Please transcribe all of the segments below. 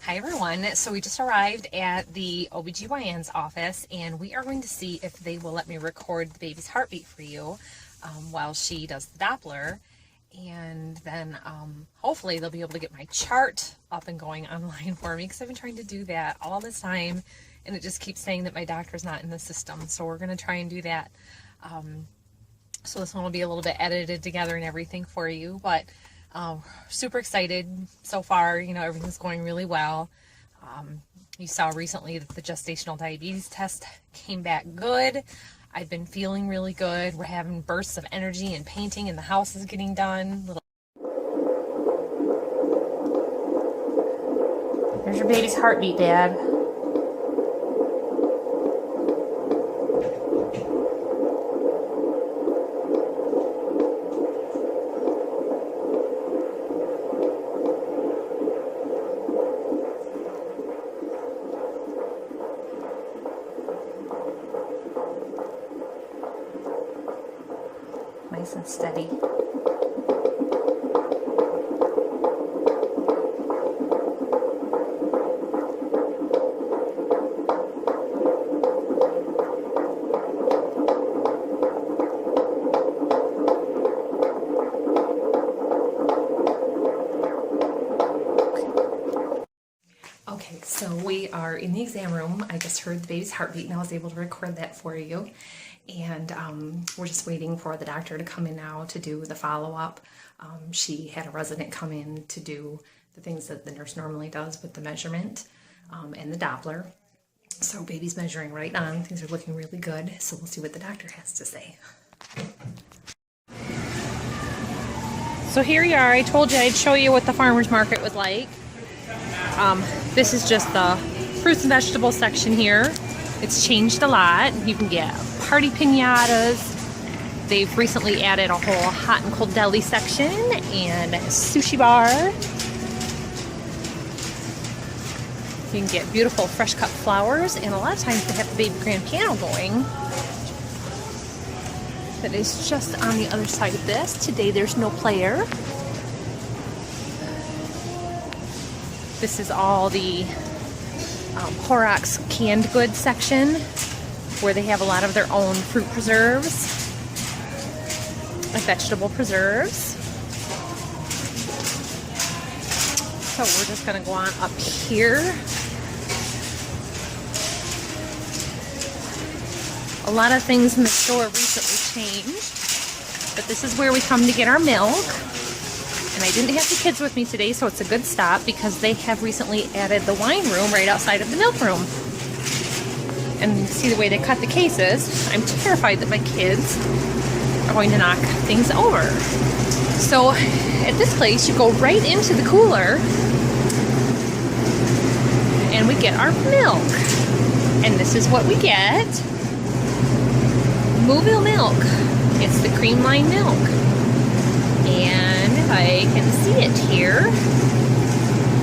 Hi everyone. So we just arrived at the OBGYN's office and we are going to see if they will let me record the baby's heartbeat for you while she does the Doppler. And then hopefully they'll be able to get my chart up and going online for me, because I've been trying to do that all this time and it just keeps saying that my doctor's not in the system. So we're going to try and do that. So this one will be a little bit edited together and everything for you, but super excited so far. You know, everything's going really well. You saw recently that the gestational diabetes test came back good. I've been feeling really good. We're having bursts of energy and painting, and the house is getting done. There's your baby's heartbeat, Dad. Nice and steady. Okay, so we are in the exam room. I just heard the baby's heartbeat and I was able to record that for you. And we're just waiting for the doctor to come in now to do the follow-up. She had a resident come in to do the things that the nurse normally does with the measurement and the Doppler. So baby's measuring right on. Things are looking really good. So we'll see what the doctor has to say. So here you are. I told you I'd show you what the farmer's market was like. This is just the fruits and vegetables section here. It's changed a lot. You can get party piñatas. They've recently added a whole hot and cold deli section and a sushi bar. You can get beautiful fresh cut flowers, and a lot of times they have the baby grand piano going. That is just on the other side of this. Today there's no player. This is all the Horrocks canned goods section, where they have a lot of their own fruit preserves and vegetable preserves. So we're just going to go on up here. A lot of things in the store recently changed, but this is where we come to get our milk. And I didn't have the kids with me today, so it's a good stop because they have recently added the wine room right outside of the milk room. And see the way they cut the cases, I'm terrified that my kids are going to knock things over. So at this place, you go right into the cooler and we get our milk. And this is what we get. Moville milk. It's the cream line milk. And if I can see it here,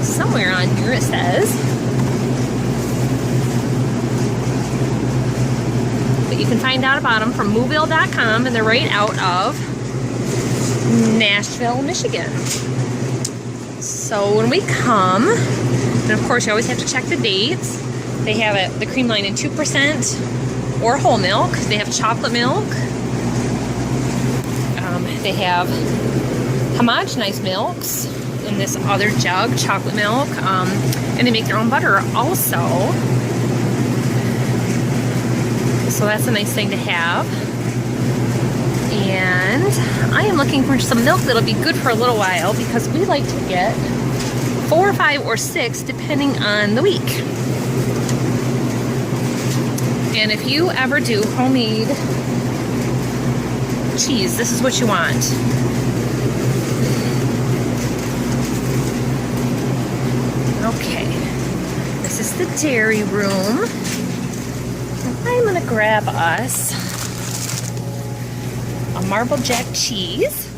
somewhere on here it says, but you can find out about them from Moville.com, and they're right out of Nashville, Michigan. So when we come, and of course you always have to check the dates. They have it, the cream line in 2% or whole milk. They have chocolate milk. They have homogenized milks in this other jug, chocolate milk, and they make their own butter also. So that's a nice thing to have. And I am looking for some milk that'll be good for a little while, because we like to get 4, 5, or 6 depending on the week. And if you ever do homemade cheese, this is what you want. Okay, this is the dairy room. I'm gonna grab us a Marble Jack cheese.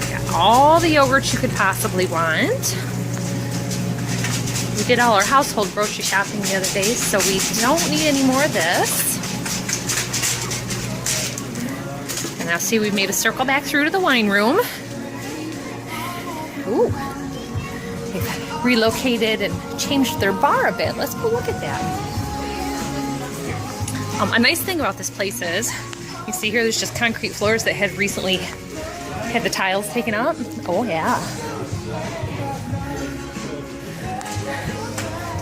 Got all the yogurt you could possibly want. We did all our household grocery shopping the other day, so we don't need any more of this. And now see, we've made a circle back through to the wine room. Ooh, They've relocated and changed their bar a bit. Let's go look at that. A nice thing about this place is, you see here, there's just concrete floors that had recently had the tiles taken up. Oh yeah.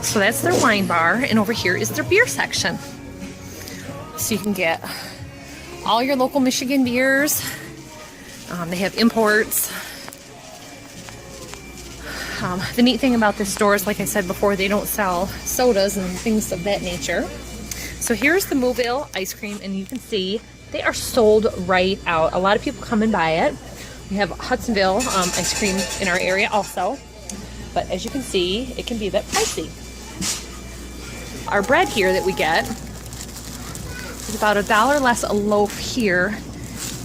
So that's their wine bar, and over here is their beer section. So you can get all your local Michigan beers. They have imports. The neat thing about this store is, like I said before, they don't sell sodas and things of that nature. So here's the Moville ice cream, and you can see they are sold right out. A lot of people come and buy it. We have Hudsonville ice cream in our area also, but as you can see, it can be a bit pricey. Our bread here that we get is about $1 less a loaf here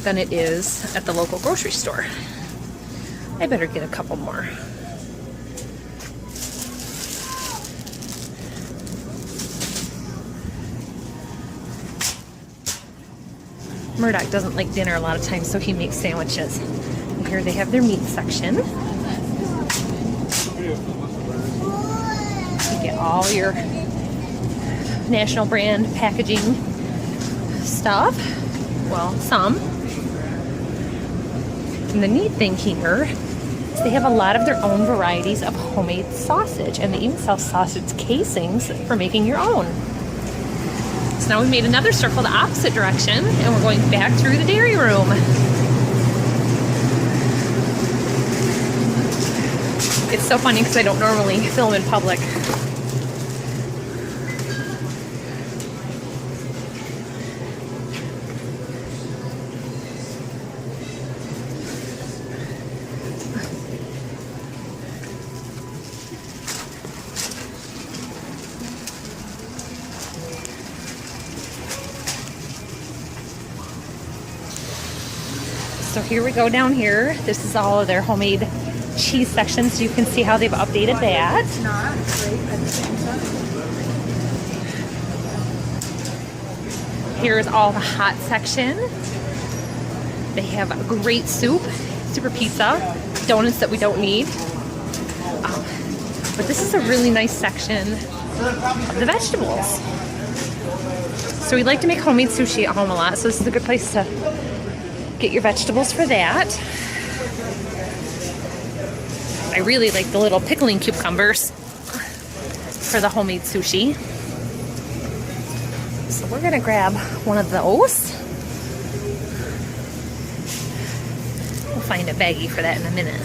than it is at the local grocery store. I better get a couple more. Murdoch doesn't like dinner a lot of times, so he makes sandwiches. And here they have their meat section. You get all your national brand packaging stuff. Well, some. And the neat thing here is they have a lot of their own varieties of homemade sausage, and they even sell sausage casings for making your own. So now we've made another circle the opposite direction, and we're going back through the dairy room. It's so funny because I don't normally film in public. So here we go down here. This is all of their homemade cheese sections. So you can see how they've updated that. Here's all the hot section. They have a great soup, super pizza, donuts that we don't need. But this is a really nice section of the vegetables. So we like to make homemade sushi at home a lot, so this is a good place to get your vegetables for that. I really like the little pickling cucumbers for the homemade sushi. So we're gonna grab one of those. We'll find a baggie for that in a minute.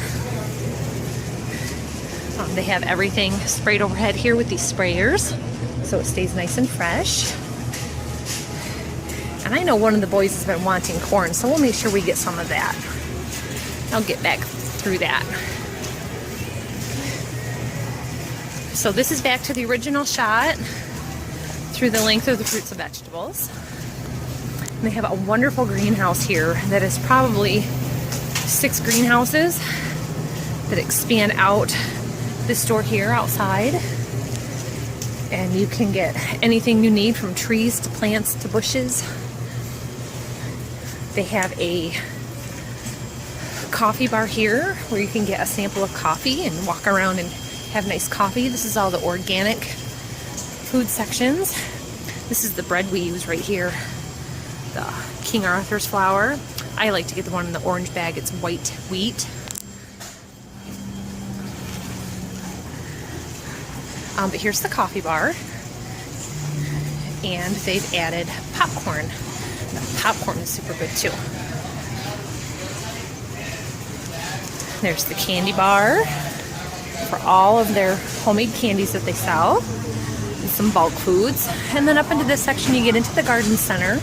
They have everything sprayed overhead here with these sprayers, so it stays nice and fresh. And I know one of the boys has been wanting corn, so we'll make sure we get some of that. I'll get back through that. So this is back to the original shot through the length of the fruits and vegetables. And they have a wonderful greenhouse here that is probably 6 greenhouses that expand out this store here outside. And you can get anything you need, from trees to plants to bushes. They have a coffee bar here where you can get a sample of coffee and walk around and have nice coffee. This is all the organic food sections. This is the bread we use right here, the King Arthur's flour. I like to get the one in the orange bag. It's white wheat. But here's the coffee bar, and they've added popcorn. The popcorn is super good too. There's the candy bar for all of their homemade candies that they sell, and some bulk foods. And then up into this section you get into the garden center.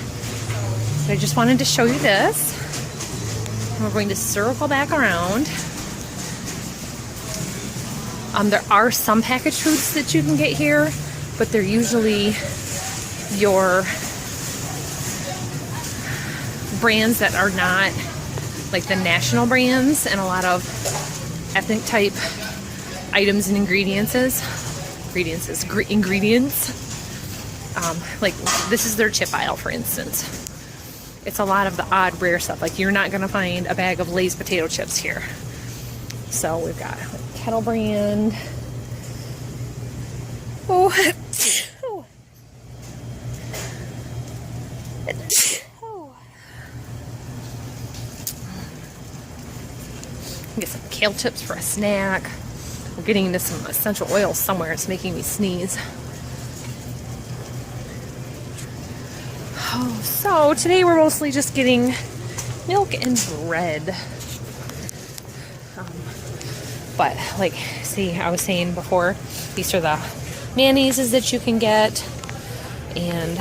But I just wanted to show you this. And we're going to circle back around. There are some packaged foods that you can get here, but they're usually your brands that are not like the national brands, and a lot of ethnic type items and ingredients. Like this is their chip aisle, for instance. It's a lot of the odd, rare stuff. Like you're not going to find a bag of Lay's potato chips here. So we've got like Kettle Brand. Oh. Oh. Oh. Get some kale chips for a snack. We're getting into some essential oils somewhere. It's making me sneeze. Oh, so today we're mostly just getting milk and bread. But like, see, I was saying before, these are the mayonnaises that you can get, and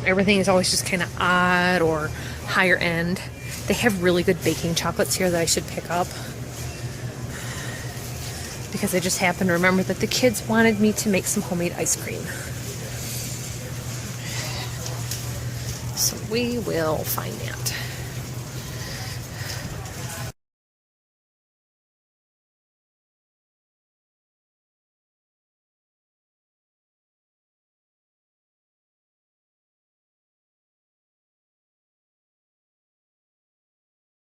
everything is always just kind of odd or higher end. They have really good baking chocolates here that I should pick up, because I just happened to remember that the kids wanted me to make some homemade ice cream. So we will find that.